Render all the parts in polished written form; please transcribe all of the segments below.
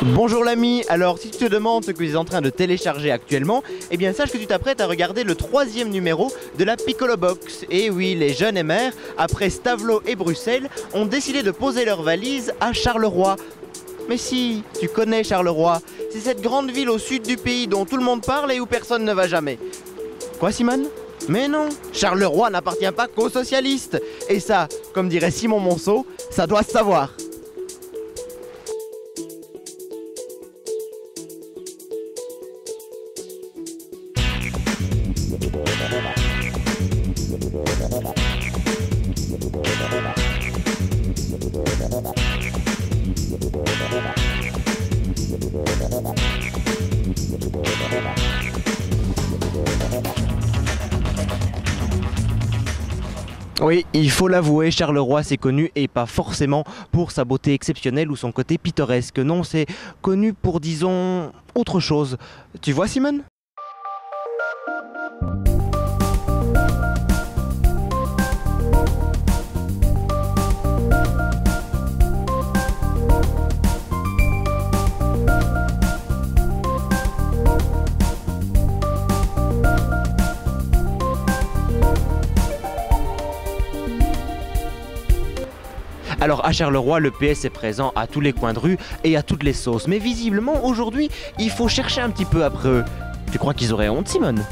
Bonjour l'ami, alors si tu te demandes ce que tu es en train de télécharger actuellement, eh bien sache que tu t'apprêtes à regarder le 3e numéro de la Piccolo Box. Et oui, les jeunes MR, après Stavelot et Bruxelles, ont décidé de poser leurs valises à Charleroi. Mais si, tu connais Charleroi, c'est cette grande ville au sud du pays dont tout le monde parle et où personne ne va jamais. Quoi Simone ? Mais non, Charleroi n'appartient pas qu'aux socialistes. Et ça, comme dirait Simon Monceau, ça doit se savoir. Oui, il faut l'avouer, Charleroi c'est connu et pas forcément pour sa beauté exceptionnelle ou son côté pittoresque. Non, c'est connu pour, disons, autre chose. Tu vois Simone ? Alors à Charleroi, le PS est présent à tous les coins de rue et à toutes les sauces. Mais visiblement, aujourd'hui, il faut chercher un petit peu après eux. Tu crois qu'ils auraient honte, Simone ?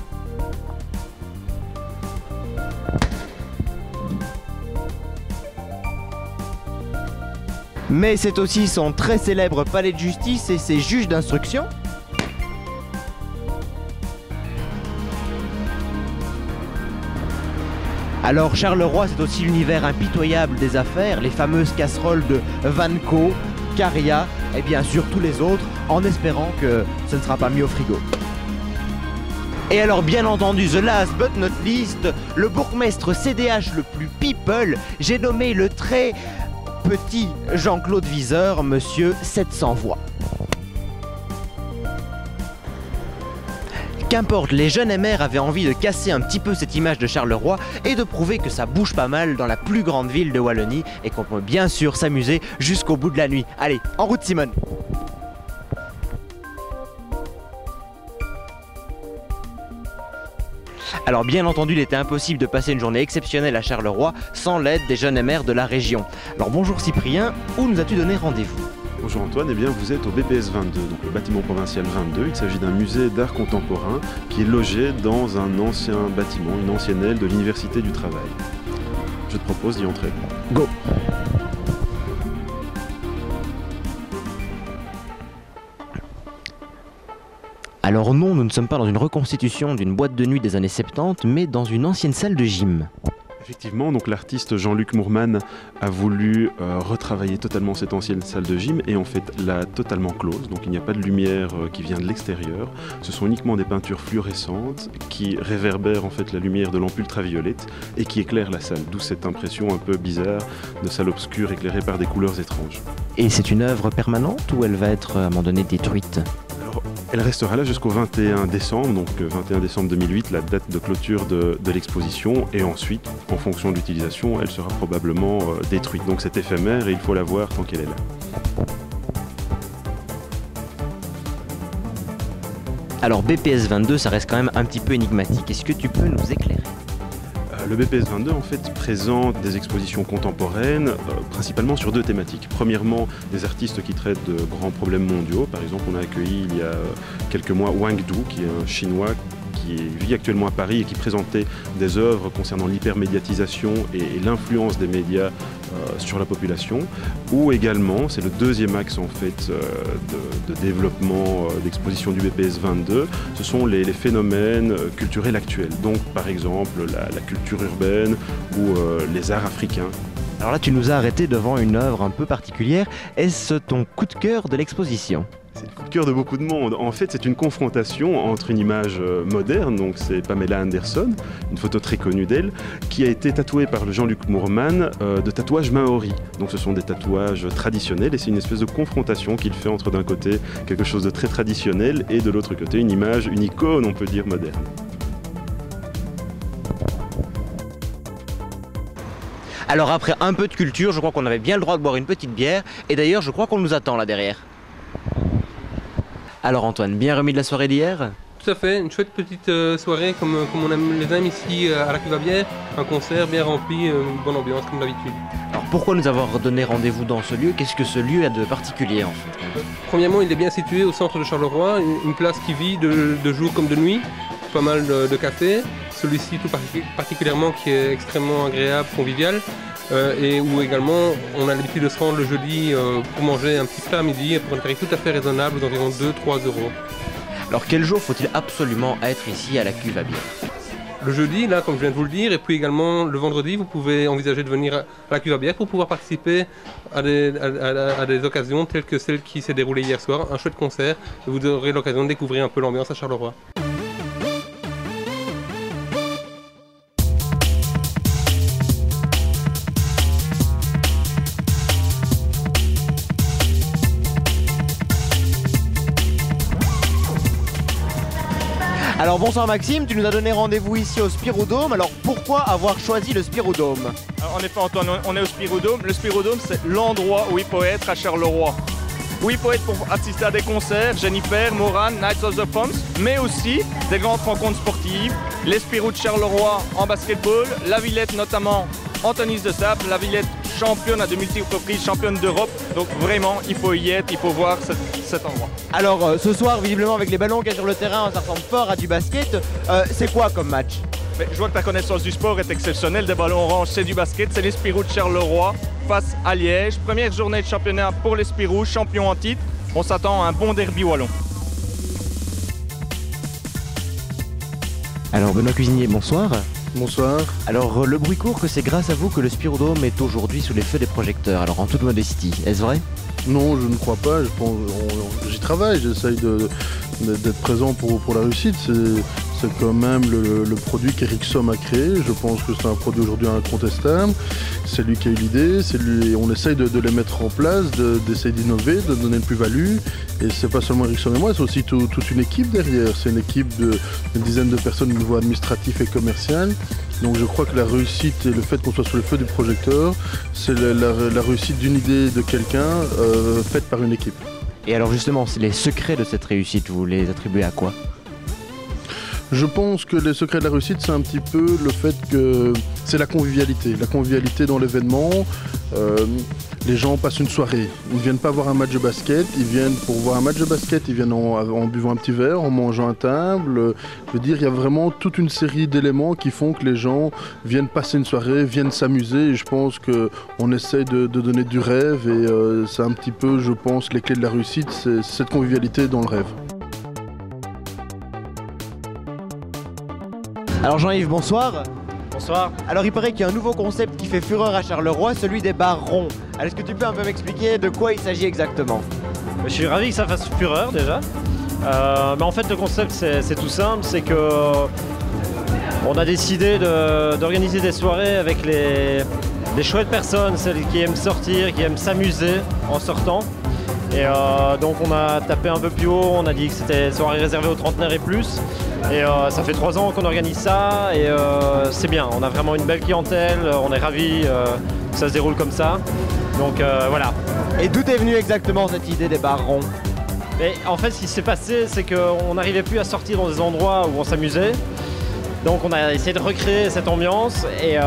Mais c'est aussi son très célèbre palais de justice et ses juges d'instruction. Alors Charleroi, c'est aussi l'univers impitoyable des affaires, les fameuses casseroles de Vanco, Caria et bien sûr tous les autres, en espérant que ce ne sera pas mis au frigo. Et alors bien entendu, the last but not least, le bourgmestre CDH le plus people, j'ai nommé le très petit Jean-Claude Viseur, monsieur 700 voix. Qu'importe, les jeunes MR avaient envie de casser un petit peu cette image de Charleroi et de prouver que ça bouge pas mal dans la plus grande ville de Wallonie et qu'on peut bien sûr s'amuser jusqu'au bout de la nuit. Allez, en route Simone! Alors bien entendu, il était impossible de passer une journée exceptionnelle à Charleroi sans l'aide des jeunes MR de la région. Alors bonjour Cyprien, où nous as-tu donné rendez-vous ? Bonjour Antoine, eh bien vous êtes au BPS 22, donc le bâtiment provincial 22. Il s'agit d'un musée d'art contemporain qui est logé dans un ancien bâtiment, une ancienne aile de l'Université du Travail. Je te propose d'y entrer. Go! Alors non, nous ne sommes pas dans une reconstitution d'une boîte de nuit des années 70, mais dans une ancienne salle de gym. Effectivement, donc l'artiste Jean-Luc Mourman a voulu retravailler totalement cette ancienne salle de gym et en fait l'a totalement close, donc il n'y a pas de lumière qui vient de l'extérieur. Ce sont uniquement des peintures fluorescentes qui réverbèrent en fait la lumière de lampe ultraviolette et qui éclairent la salle, d'où cette impression un peu bizarre de salle obscure éclairée par des couleurs étranges. Et c'est une œuvre permanente ou elle va être à un moment donné détruite ? Alors, elle restera là jusqu'au 21 décembre, donc 21 décembre 2008, la date de clôture de l'exposition, et ensuite, en fonction de l'utilisation, elle sera probablement détruite. Donc c'est éphémère et il faut la voir tant qu'elle est là. Alors BPS 22, ça reste quand même un petit peu énigmatique. Est-ce que tu peux nous éclairer ? Le BPS 22 en fait présente des expositions contemporaines principalement sur deux thématiques. Premièrement, des artistes qui traitent de grands problèmes mondiaux. Par exemple, on a accueilli il y a quelques mois Wang Du, qui est un Chinois qui vit actuellement à Paris et qui présentait des œuvres concernant l'hypermédiatisation et l'influence des médias sur la population. Ou également, c'est le deuxième axe en fait de développement d'exposition du BPS 22, ce sont les phénomènes culturels actuels. Donc par exemple la culture urbaine ou les arts africains. Alors là, tu nous as arrêté devant une œuvre un peu particulière. Est-ce ton coup de cœur de l'exposition ? C'est le coup de cœur de beaucoup de monde. En fait, c'est une confrontation entre une image moderne, donc c'est Pamela Anderson, une photo très connue d'elle, qui a été tatouée par le Jean-Luc Mourman de tatouages maoris. Donc ce sont des tatouages traditionnels et c'est une espèce de confrontation qu'il fait entre d'un côté quelque chose de très traditionnel et de l'autre côté une image, une icône, on peut dire, moderne. Alors après un peu de culture, je crois qu'on avait bien le droit de boire une petite bière. Et d'ailleurs, je crois qu'on nous attend là derrière. Alors Antoine, bien remis de la soirée d'hier? Tout à fait, une chouette petite soirée comme on les aime ici à la Cuve à bière. Un concert bien rempli, une bonne ambiance comme d'habitude. Alors pourquoi nous avoir donné rendez-vous dans ce lieu? Qu'est-ce que ce lieu a de particulier en fait? Premièrement, il est bien situé au centre de Charleroi, une place qui vit de jour comme de nuit. Pas mal de cafés, celui-ci tout particulièrement qui est extrêmement agréable, convivial. Et où également on a l'habitude de se rendre le jeudi pour manger un petit plat à midi pour un tarif tout à fait raisonnable d'environ 2-3 euros. Alors quel jour faut-il absolument être ici à la Cuve à bière? Le jeudi, là, comme je viens de vous le dire, et puis également le vendredi, vous pouvez envisager de venir à la Cuve à bière pour pouvoir participer à des occasions telles que celle qui s'est déroulée hier soir, un chouette concert, et vous aurez l'occasion de découvrir un peu l'ambiance à Charleroi. Alors bonsoir Maxime, tu nous as donné rendez-vous ici au Spirodome. Alors pourquoi avoir choisi le Spirodome? En effet Antoine, on est au Spirodome. Le Spirodome c'est l'endroit où il faut être à Charleroi. Où il faut être pour assister à des concerts, Jennifer, Moran, Knights of the Palms, mais aussi des grandes rencontres sportives. Les Spirou de Charleroi en basketball, la Villette notamment en tennis de sable, la Villette championne à de multiples reprises, championne d'Europe. Donc vraiment, il faut y être, il faut voir cet endroit. Alors ce soir, visiblement avec les ballons qu'il y a sur le terrain, ça ressemble fort à du basket. C'est quoi comme match? Mais je vois que ta connaissance du sport est exceptionnelle. Des ballons orange, c'est du basket. C'est les Spirou de Charleroi face à Liège. Première journée de championnat pour les Spirou, champions en titre. On s'attend à un bon derby wallon. Alors Benoît Cuisinier, bonsoir. Bonsoir. Alors le bruit court que c'est grâce à vous que le Spirodome est aujourd'hui sous les feux des projecteurs. Alors en toute modestie, est-ce vrai? Non, je ne crois pas. J'y travaille, j'essaye d'être présent pour la réussite. C'est quand même le produit qu'Eric Somme a créé. Je pense que c'est un produit aujourd'hui incontestable. C'est lui qui a eu l'idée, on essaye de les mettre en place, d'essayer d'innover, de donner une plus-value. Et c'est pas seulement Eric Somme et moi, c'est aussi toute une équipe derrière. C'est une équipe d'une dizaine de personnes au niveau administratif et commercial. Donc je crois que la réussite et le fait qu'on soit sous le feu du projecteur, c'est la réussite d'une idée de quelqu'un faite par une équipe. Et alors justement, les secrets de cette réussite, vous les attribuez à quoi? Je pense que les secrets de la réussite, c'est un petit peu le fait que c'est la convivialité dans l'événement. Les gens passent une soirée, ils ne viennent pas voir un match de basket, ils viennent pour voir un match de basket, ils viennent en buvant un petit verre, en mangeant à table. Je veux dire, il y a vraiment toute une série d'éléments qui font que les gens viennent passer une soirée, viennent s'amuser. Et je pense qu'on essaye de donner du rêve et c'est un petit peu, je pense, les clés de la réussite, c'est cette convivialité dans le rêve. Alors Jean-Yves, bonsoir. Bonsoir. Alors il paraît qu'il y a un nouveau concept qui fait fureur à Charleroi, celui des bars ronds. Alors est-ce que tu peux un peu m'expliquer de quoi il s'agit exactement? Je suis ravi que ça fasse fureur déjà. Mais en fait le concept c'est tout simple, c'est que on a décidé d'organiser des soirées avec des chouettes personnes, celles qui aiment sortir, qui aiment s'amuser en sortant. Et donc on a tapé un peu plus haut, on a dit que c'était une soirée réservée aux trentenaires et plus. Et ça fait 3 ans qu'on organise ça et c'est bien, on a vraiment une belle clientèle, on est ravis que ça se déroule comme ça. Donc voilà. Et d'où est venue exactement cette idée des bars ronds? Et en fait ce qui s'est passé c'est qu'on n'arrivait plus à sortir dans des endroits où on s'amusait. Donc on a essayé de recréer cette ambiance et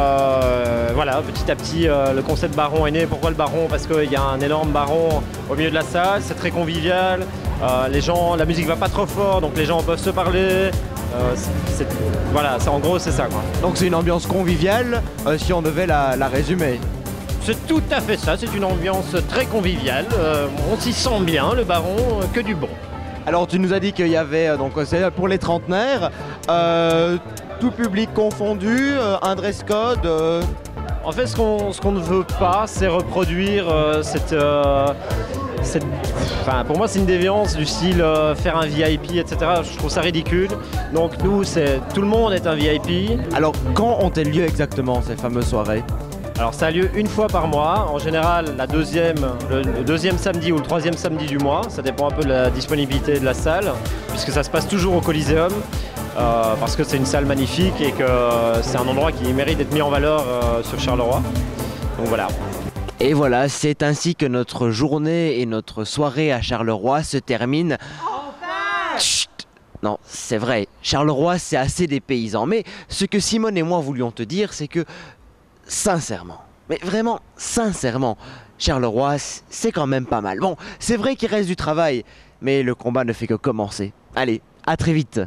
voilà, petit à petit le concept baron est né. Pourquoi le baron? Parce qu'il y a un énorme baron au milieu de la salle, c'est très convivial, les gens, la musique va pas trop fort donc les gens peuvent se parler. Voilà, en gros c'est ça quoi. Donc c'est une ambiance conviviale si on devait la résumer. C'est tout à fait ça, c'est une ambiance très conviviale, on s'y sent bien, le baron, que du bon. Alors tu nous as dit qu'il y avait, donc c'est pour les trentenaires, tout public confondu, un dress code. En fait, ce qu'on ne veut pas, c'est reproduire enfin, pour moi, c'est une déviance du style faire un VIP, etc. Je trouve ça ridicule. Donc nous, tout le monde est un VIP. Alors, quand ont-elles lieu exactement ces fameuses soirées? Alors ça a lieu une fois par mois, en général le deuxième samedi ou le troisième samedi du mois, ça dépend un peu de la disponibilité de la salle, puisque ça se passe toujours au Coliseum, parce que c'est une salle magnifique et que c'est un endroit qui mérite d'être mis en valeur sur Charleroi. Donc voilà. Et voilà, c'est ainsi que notre journée et notre soirée à Charleroi se terminent. Enfin Non, c'est vrai, Charleroi c'est assez dépaysant, mais ce que Simone et moi voulions te dire, c'est que, sincèrement, mais vraiment sincèrement, Charleroi c'est quand même pas mal. Bon, c'est vrai qu'il reste du travail, mais le combat ne fait que commencer. Allez, à très vite.